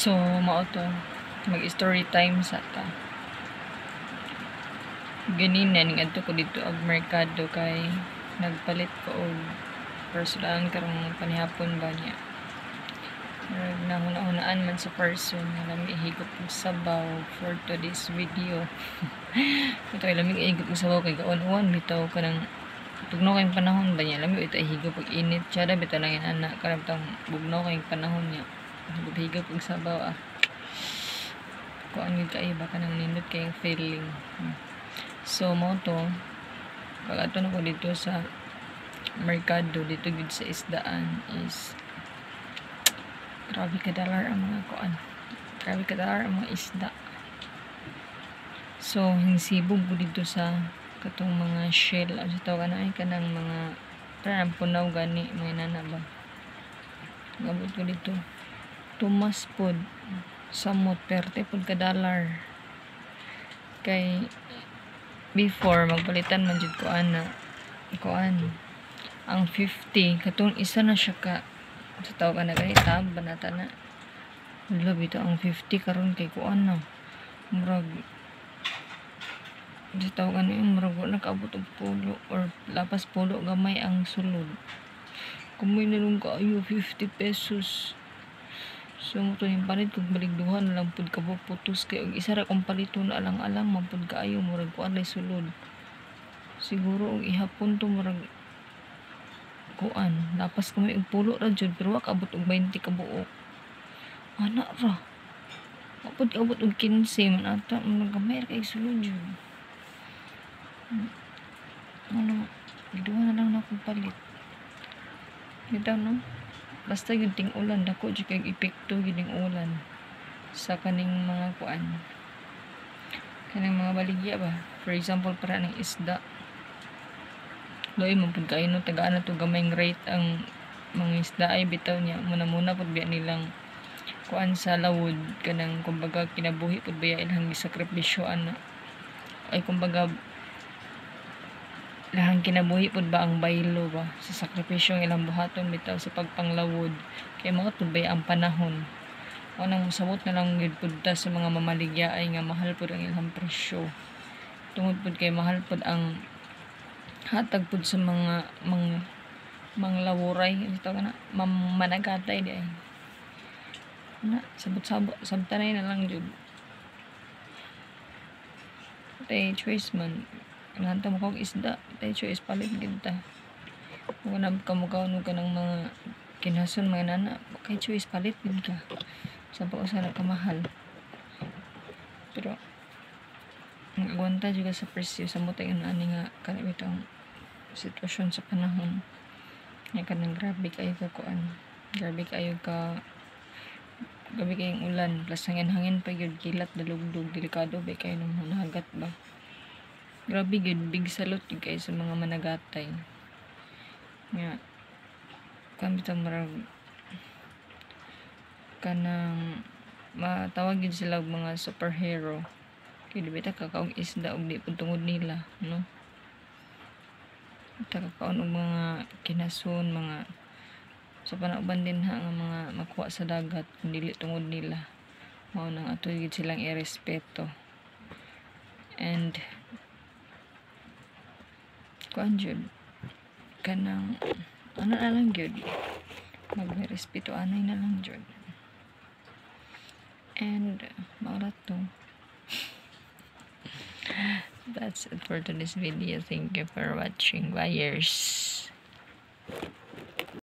So, mao to mag-story time sa ta. Ganina ning adto ko dito og merkado kay nagpalit ko og personal karong panihapon ba niya. Nahuna-hunaan man sa person na lami ihigop og sabaw for today's video. Ito ay lami ihigop og sabaw kay kaon-uwan bitaw kanang tugnaw kayong panahon ba niya lami ito ihigop og init tiada bitaw lang yan anak karabtang bugnaw kayong panahon niya. Higop og sabaw kuan gid kay baka nang nindot kayong feeling. So mo to pag ato na ko dito sa merkado dito gid sa isdaan is grabe kadalar ang mga kuan. Grabe kadalar ang mga isda. So hinsibog ko dito sa katong mga shell ano tawag na ay kanang mga parang punaw gani mga nana ba. Gabot ko dito. Tumas pod samot 30 pod kadalar. Kay before magpalitan man jud ko ana kuan ang 50 katong isa na siya ka sa tawag na gani tab banata na love ito ang 50 karon kay kuan na murag sa tawag na yung murag nakaabot og pulo or lapas pulo gamay ang sulod kumoy na lang kaayo 50 pesos. So mo to yung palit kog baligduhan na lang pud kabuk putos kay og isa ra kong paliton alang-alang man pud kaayo murag kuan lay sulod. Siguro og ihapon to murag kuan lapas kami og pulo ra jud pero wa kaabot og 20 ka buok. Ana ra. Kapod kaabot og 15 man ata man gamay ra kay sulod jud. Ano, giduha na lang na akong palit. Kita no? Basta yung ting ulan dako jud kay epekto gining ulan sa kaning mga kuan kaning mga baligya ba, for example para ng isda loy mo pud kayo no tagaan na to gamayng rate ang mga isda ay bitaw niya muna pud biya nilang kuan sa lawod kanang kumbaga kinabuhi pud biya ilang sakripisyo ana ay kumbaga lahang kinabuhi pud ba ang baylo ba sa sakripisyo ng ilang buhaton bitaw sa pagpanglawod kay mao pud ba ang panahon o nang sabot na lang gid pud ta sa mga mamaligya ay nga mahal pud ang ilang presyo tungod pud kay mahal pud ang hatag pud sa mga manglawuray ito kana managatay di ay na sabot-sabot sabtanay na lang jud tay choice man nanta mo kog isda tay choice palit gid ta kung na kamukaw no kanang mga kinason mga nana kay choice palit gid ka sa pausa na kamahal pero nagwanta juga sa presyo sa mutay ani nga kanang bitang sitwasyon sa panahon nga kanang grabe kayo ka kuan grabe kayo ka gabi kayong ulan plus hangin pa gyud kilat dalugdog delikado ba kayo nang nahagat ba. Grabe gid big salute gid kay sa mga managatay. Nga kami ta marag kanang matawag gid sila og mga superhero. Kay di bita kakaong isda og di pud tungod nila, no? Kakaon og mga kinason, mga sa panauban din ha nga mga makuha sa dagat kung dili tungod nila. Mao nang ato gid silang irespeto. And kuan jud kanang ano na lang jud magrespeto anay na lang jud and maura to that's it for today's video. Thank you for watching. Buyers.